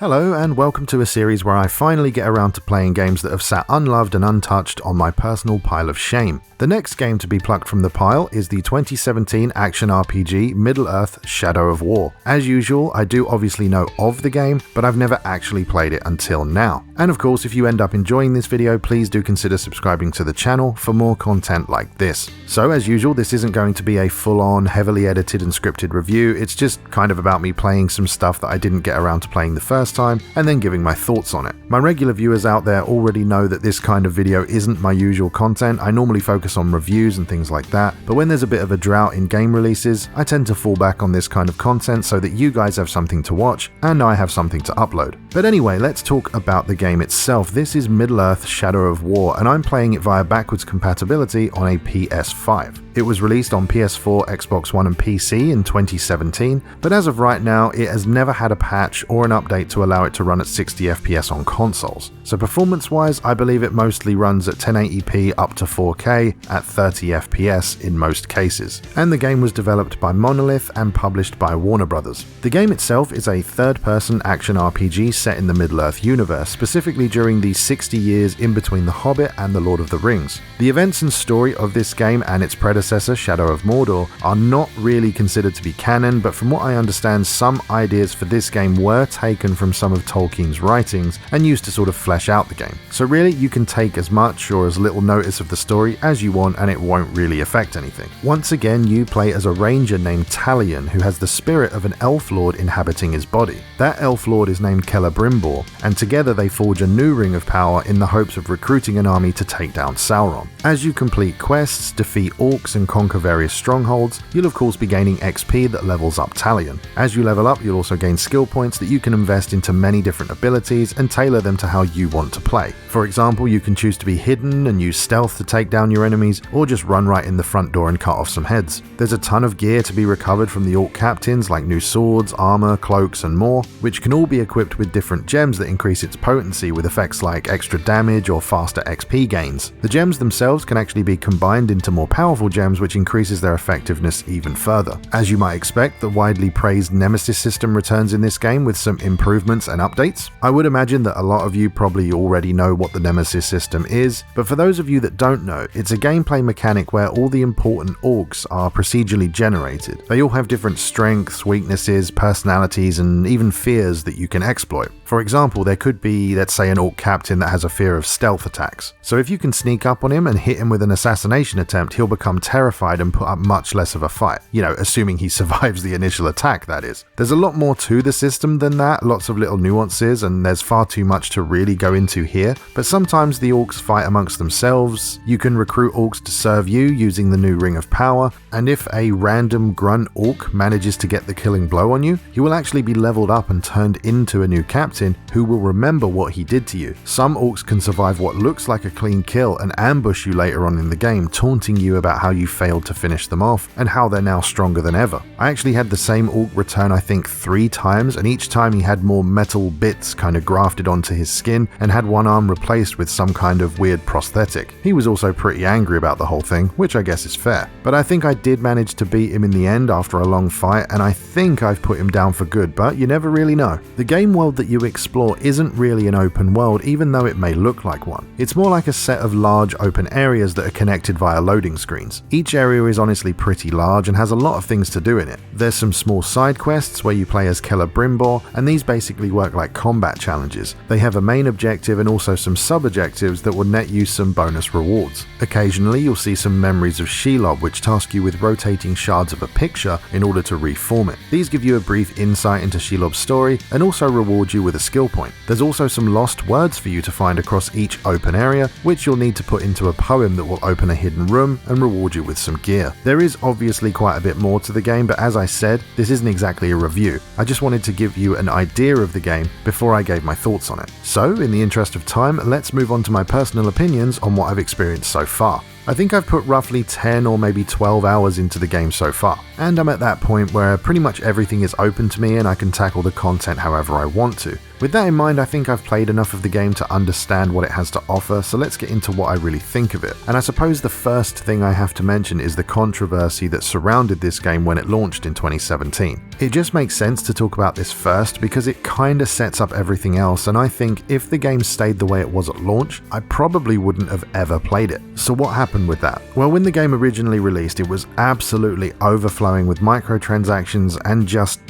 Hello and welcome to a series where I finally get around to playing games that have sat unloved and untouched on my personal pile of shame. The next game to be plucked from the pile is the 2017 action RPG Middle-earth: Shadow of War. As usual, I do obviously know of the game, but I've never actually played it until now. And of course, if you end up enjoying this video, please do consider subscribing to the channel for more content like this. So as usual, this isn't going to be a full-on, heavily edited and scripted review, it's just kind of about me playing some stuff that I didn't get around to playing the first time, and then giving my thoughts on it. My regular viewers out there already know that this kind of video isn't my usual content. I normally focus on reviews and things like that, but when there's a bit of a drought in game releases, I tend to fall back on this kind of content so that you guys have something to watch, and I have something to upload. But anyway, let's talk about the game itself. This is Middle-earth: Shadow of War, and I'm playing it via backwards compatibility on a PS5. It was released on PS4, Xbox One and PC in 2017, but as of right now, it has never had a patch or an update to allow it to run at 60 FPS on consoles. So performance-wise, I believe it mostly runs at 1080p up to 4K at 30 FPS in most cases. And the game was developed by Monolith and published by Warner Brothers. The game itself is a third-person action RPG set in the Middle-earth universe, specifically during the 60 years in between The Hobbit and The Lord of the Rings. The events and story of this game and its predecessor, Shadow of Mordor, are not really considered to be canon, but from what I understand, some ideas for this game were taken from some of Tolkien's writings and used to sort of flesh out the game. So really, you can take as much or as little notice of the story as you want and it won't really affect anything. Once again, you play as a ranger named Talion, who has the spirit of an elf lord inhabiting his body. That elf lord is named Celebrimbor, and together they forge a new ring of power in the hopes of recruiting an army to take down Sauron. As you complete quests, defeat orcs and conquer various strongholds, you'll of course be gaining XP that levels up Talion. As you level up, you'll also gain skill points that you can invest into many different abilities and tailor them to how you want to play. For example, you can choose to be hidden and use stealth to take down your enemies, or just run right in the front door and cut off some heads. There's a ton of gear to be recovered from the orc captains, like new swords, armor, cloaks and more, which can all be equipped with different gems that increase its potency with effects like extra damage or faster XP gains. The gems themselves can actually be combined into more powerful gems, which increases their effectiveness even further. As you might expect, the widely praised Nemesis system returns in this game with some improvements and updates. I would imagine that a lot of you probably already know what the Nemesis system is, but for those of you that don't know, it's a gameplay mechanic where all the important orcs are procedurally generated. They all have different strengths, weaknesses, personalities, and even fears that you can exploit. For example, there could be, let's say, an orc captain that has a fear of stealth attacks. So if you can sneak up on him and hit him with an assassination attempt, he'll become terrified and put up much less of a fight. You know, assuming he survives the initial attack, that is. There's a lot more to the system than that, lots of little nuances, and there's far too much to really go into here, but sometimes the orcs fight amongst themselves. You can recruit orcs to serve you using the new Ring of Power, and if a random grunt orc manages to get the killing blow on you, he will actually be leveled up and turned into a new captain who will remember what he did to you. Some orcs can survive what looks like a clean kill and ambush you later on in the game, taunting you about how you failed to finish them off and how they're now stronger than ever. I actually had the same orc return I think 3 times, and each time he had more metal bits kind of grafted onto his skin and had one arm replaced with some kind of weird prosthetic. He was also pretty angry about the whole thing, which I guess is fair. But I think I did manage to beat him in the end after a long fight, and I think I've put him down for good, but you never really know. The game world that you explore isn't really an open world, even though it may look like one. It's more like a set of large open areas that are connected via loading screens. Each area is honestly pretty large and has a lot of things to do in it. There's some small side quests where you play as Celebrimbor, and these basically work like combat challenges. They have a main objective and also some sub-objectives that will net you some bonus rewards. Occasionally you'll see some memories of Shelob, which task you with rotating shards of a picture in order to reform it. These give you a brief insight into Shelob's story and also reward you with a skill point. There's also some lost words for you to find across each open area, which you'll need to put into a poem that will open a hidden room and reward you with some gear. There is obviously quite a bit more to the game, but as I said, this isn't exactly a review. I just wanted to give you an idea of the game before I gave my thoughts on it. So, in the interest of time, let's move on to my personal opinions on what I've experienced so far. I think I've put roughly 10 or maybe 12 hours into the game so far, and I'm at that point where pretty much everything is open to me and I can tackle the content however I want to. With that in mind, I think I've played enough of the game to understand what it has to offer, so let's get into what I really think of it. And I suppose the first thing I have to mention is the controversy that surrounded this game when it launched in 2017. It just makes sense to talk about this first because it kinda sets up everything else, and I think if the game stayed the way it was at launch, I probably wouldn't have ever played it. So what happened with that? Well, when the game originally released, it was absolutely overflowing with microtransactions and just,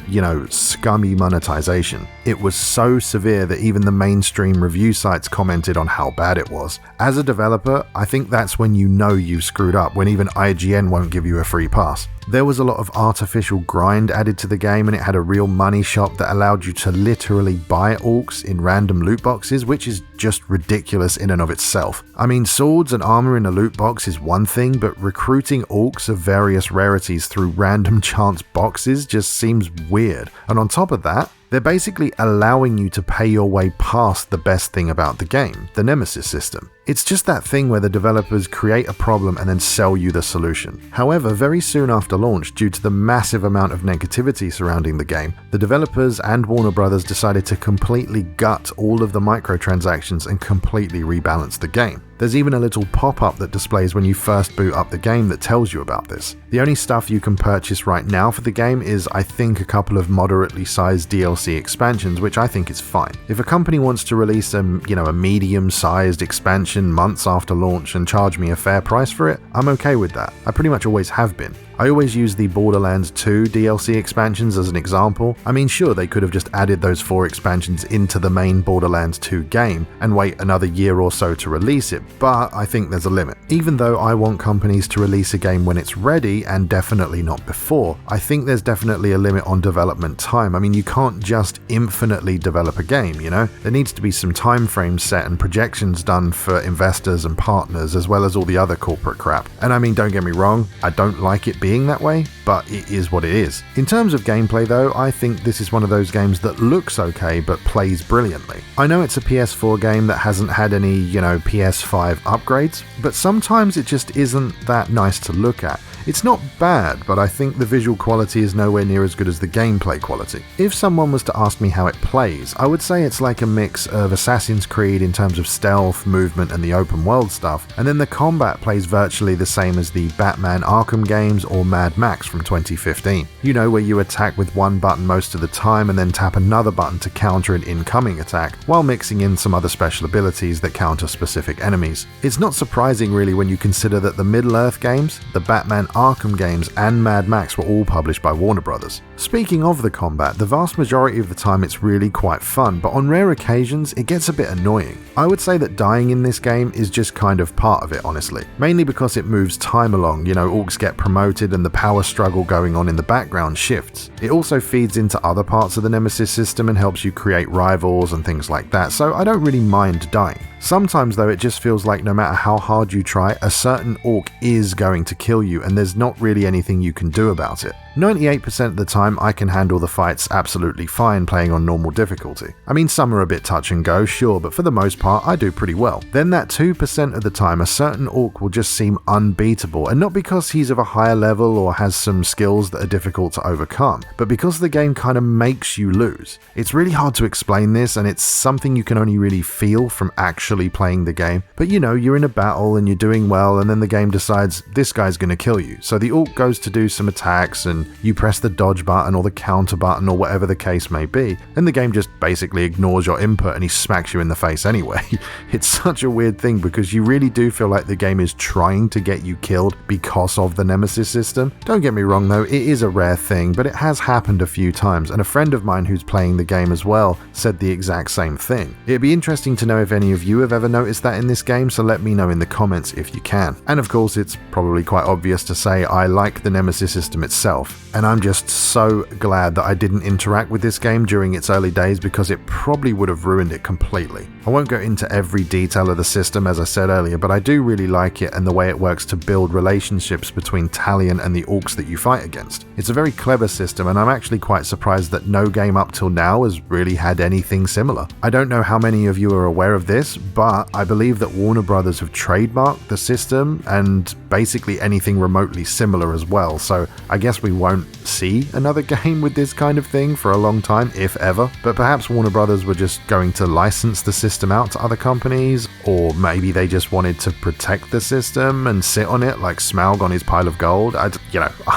scummy monetization. It was so severe that even the mainstream review sites commented on how bad it was. As a developer, I think that's when you know you've screwed up, when even IGN won't give you a free pass. There was a lot of artificial grind added to the game, and it had a real money shop that allowed you to literally buy orcs in random loot boxes, which is just ridiculous in and of itself. I mean, swords and armor in a loot box is one thing, but recruiting orcs of various rarities through random chance boxes just seems weird. And on top of that, they're basically allowing you to pay your way past the best thing about the game, the Nemesis system. It's just that thing where the developers create a problem and then sell you the solution. However, very soon after launch, due to the massive amount of negativity surrounding the game, the developers and Warner Brothers decided to completely gut all of the microtransactions and completely rebalance the game. There's even a little pop-up that displays when you first boot up the game that tells you about this. The only stuff you can purchase right now for the game is, I think, a couple of moderately sized DLC expansions, which I think is fine. If a company wants to release a medium-sized expansion months after launch and charge me a fair price for it, I'm okay with that. I pretty much always have been. I always use the Borderlands 2 DLC expansions as an example. I mean, sure, they could have just added those 4 expansions into the main Borderlands 2 game and wait another year or so to release it, but I think there's a limit. Even though I want companies to release a game when it's ready, and definitely not before, I think there's definitely a limit on development time. I mean, you can't just infinitely develop a game, There needs to be some time frames set and projections done for investors and partners, as well as all the other corporate crap. And I mean, don't get me wrong, I don't like it being that way, but it is what it is. In terms of gameplay though, I think this is one of those games that looks okay but plays brilliantly. I know it's a PS4 game that hasn't had any, PS5 upgrades, but sometimes it just isn't that nice to look at. It's not bad, but I think the visual quality is nowhere near as good as the gameplay quality. If someone was to ask me how it plays, I would say it's like a mix of Assassin's Creed in terms of stealth, movement, and the open world stuff, and then the combat plays virtually the same as the Batman Arkham games or Mad Max from 2015. Where you attack with one button most of the time and then tap another button to counter an incoming attack, while mixing in some other special abilities that counter specific enemies. It's not surprising really when you consider that the Middle-earth games, the Batman Arkham games, and Mad Max were all published by Warner Brothers. Speaking of the combat, the vast majority of the time it's really quite fun, but on rare occasions it gets a bit annoying. I would say that dying in this game is just kind of part of it, honestly. Mainly because it moves time along, orcs get promoted and the power struggle going on in the background shifts. It also feeds into other parts of the Nemesis system and helps you create rivals and things like that, so I don't really mind dying. Sometimes though, it just feels like no matter how hard you try, a certain orc is going to kill you and there's not really anything you can do about it. 98% of the time I can handle the fights absolutely fine playing on normal difficulty. I mean, some are a bit touch and go, sure, but for the most part I do pretty well. Then that 2% of the time a certain orc will just seem unbeatable, and not because he's of a higher level or has some skills that are difficult to overcome, but because the game kind of makes you lose. It's really hard to explain this, and it's something you can only really feel from actually playing the game, but you're in a battle and you're doing well, and then the game decides this guy's gonna kill you, so the orc goes to do some attacks and you press the dodge button or the counter button or whatever the case may be, and the game just basically ignores your input and he smacks you in the face anyway. It's such a weird thing because you really do feel like the game is trying to get you killed because of the Nemesis system. Don't get me wrong though, it is a rare thing, but it has happened a few times, and a friend of mine who's playing the game as well said the exact same thing. It'd be interesting to know if any of you have ever noticed that in this game, so let me know in the comments if you can. And of course, it's probably quite obvious to say I like the Nemesis system itself, and I'm just so glad that I didn't interact with this game during its early days because it probably would have ruined it completely. I won't go into every detail of the system as I said earlier, but I do really like it and the way it works to build relationships between Talion and the orcs that you fight against. It's a very clever system, and I'm actually quite surprised that no game up till now has really had anything similar. I don't know how many of you are aware of this, but I believe that Warner Brothers have trademarked the system and basically anything remotely similar as well, so I guess we won't see another game with this kind of thing for a long time, if ever. But perhaps Warner Brothers were just going to license the system out to other companies, or maybe they just wanted to protect the system and sit on it like Smaug on his pile of gold. I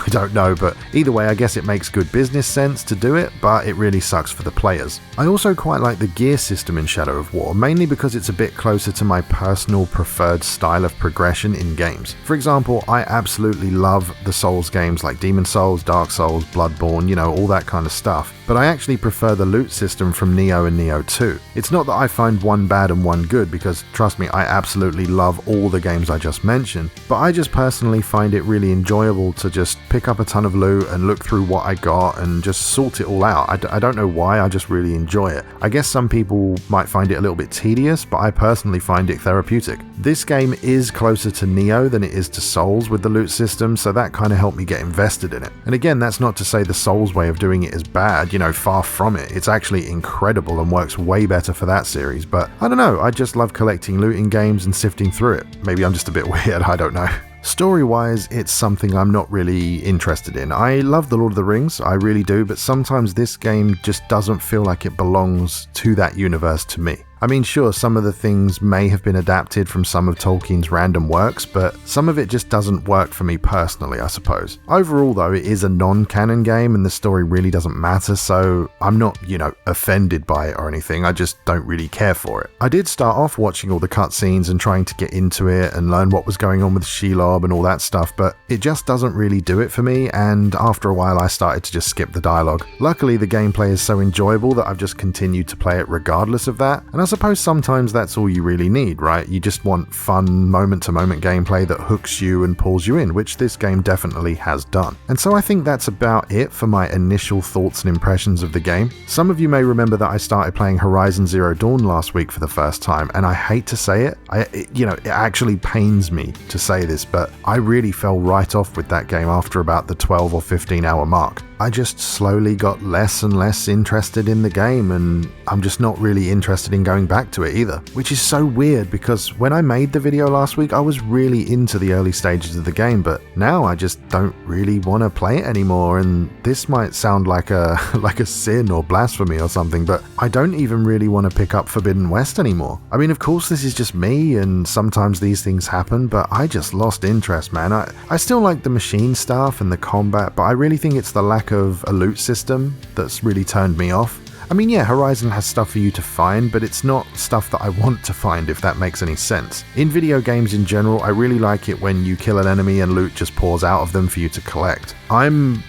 don't know, but either way, I guess it makes good business sense to do it, but it really sucks for the players. I also quite like the gear system in Shadow of War, mainly because it's a bit closer to my personal preferred style of progression in games. For example, I absolutely love the Souls games like Demon Souls, Dark Souls, Bloodborne, all that kind of stuff. But I actually prefer the loot system from Nioh and Nioh 2. It's not that I find one bad and one good, because trust me, I absolutely love all the games I just mentioned, but I just personally find it really enjoyable to just pick up a ton of loot and look through what I got and just sort it all out. I don't know why, I just really enjoy it. I guess some people might find it a little bit tedious, but I personally find it therapeutic. This game is closer to Nioh than it is to Souls with the loot system, so that kind of helped me get invested in it. And again, that's not to say the Souls way of doing it is bad, far from it. It's actually incredible and works way better for that series, but I don't know, I just love collecting loot in games and sifting through it. Maybe I'm just a bit weird, I don't know. Story-wise, it's something I'm not really interested in. I love The Lord of the Rings, I really do, but sometimes this game just doesn't feel like it belongs to that universe to me. I mean, sure, some of the things may have been adapted from some of Tolkien's random works, but some of it just doesn't work for me personally, I suppose. Overall, though, it is a non-canon game and the story really doesn't matter, so I'm not, offended by it or anything, I just don't really care for it. I did start off watching all the cutscenes and trying to get into it and learn what was going on with Shelob and all that stuff, but it just doesn't really do it for me, and after a while I started to just skip the dialogue. Luckily, the gameplay is so enjoyable that I've just continued to play it regardless of that, and I suppose sometimes that's all you really need, right? You just want fun, moment-to-moment gameplay that hooks you and pulls you in, which this game definitely has done. And so I think that's about it for my initial thoughts and impressions of the game. Some of you may remember that I started playing Horizon Zero Dawn last week for the first time, and I hate to say it, it actually pains me to say this, but I really fell right off with that game after about the 12 or 15 hour mark. I just slowly got less and less interested in the game, and I'm just not really interested in going back to it either. Which is so weird, because when I made the video last week, I was really into the early stages of the game, but now I just don't really want to play it anymore, and this might sound like a sin or blasphemy or something, but I don't even really want to pick up Forbidden West anymore. I mean, of course this is just me, and sometimes these things happen, but I just lost interest, man. I still like the machine stuff and the combat, but I really think it's the lack of a loot system that's really turned me off. I mean, yeah, Horizon has stuff for you to find, but it's not stuff that I want to find, if that makes any sense. In video games in general, I really like it when you kill an enemy and loot just pours out of them for you to collect. I'm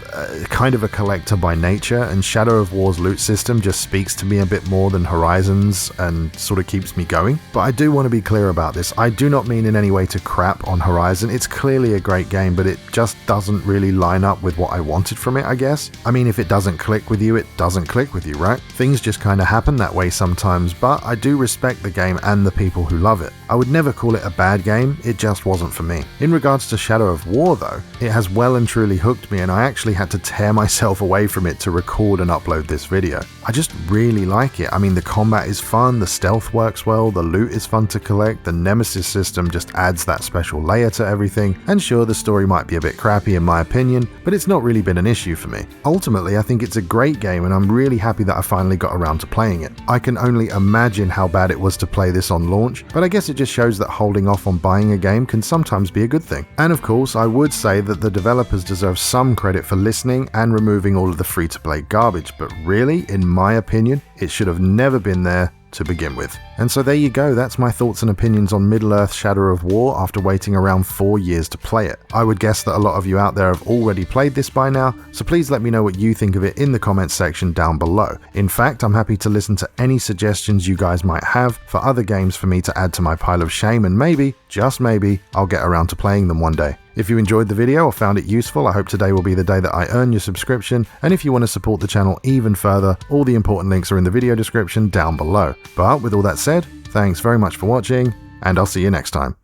kind of a collector by nature, and Shadow of War's loot system just speaks to me a bit more than Horizon's and sort of keeps me going. But I do want to be clear about this. I do not mean in any way to crap on Horizon. It's clearly a great game, but it just doesn't really line up with what I wanted from it, I guess. I mean, if it doesn't click with you, it doesn't click with you, right? Things just kind of happen that way sometimes, but I do respect the game and the people who love it. I would never call it a bad game, it just wasn't for me. In regards to Shadow of War though, it has well and truly hooked me, and I actually had to tear myself away from it to record and upload this video. I just really like it. I mean, the combat is fun, the stealth works well, the loot is fun to collect, the nemesis system just adds that special layer to everything, and sure, the story might be a bit crappy in my opinion, but it's not really been an issue for me. Ultimately, I think it's a great game, and I'm really happy that I finally got around to playing it. I can only imagine how bad it was to play this on launch, but I guess it just shows that holding off on buying a game can sometimes be a good thing. And of course, I would say that the developers deserve some credit for listening and removing all of the free-to-play garbage, but really, in my opinion, it should have never been there to begin with. And so there you go, that's my thoughts and opinions on Middle-earth Shadow of War after waiting around 4 years to play it. I would guess that a lot of you out there have already played this by now, so please let me know what you think of it in the comments section down below. In fact, I'm happy to listen to any suggestions you guys might have for other games for me to add to my pile of shame, and maybe, just maybe, I'll get around to playing them one day. If you enjoyed the video or found it useful, I hope today will be the day that I earn your subscription, and if you want to support the channel even further, all the important links are in the video description down below. But with all that said, thanks very much for watching, and I'll see you next time.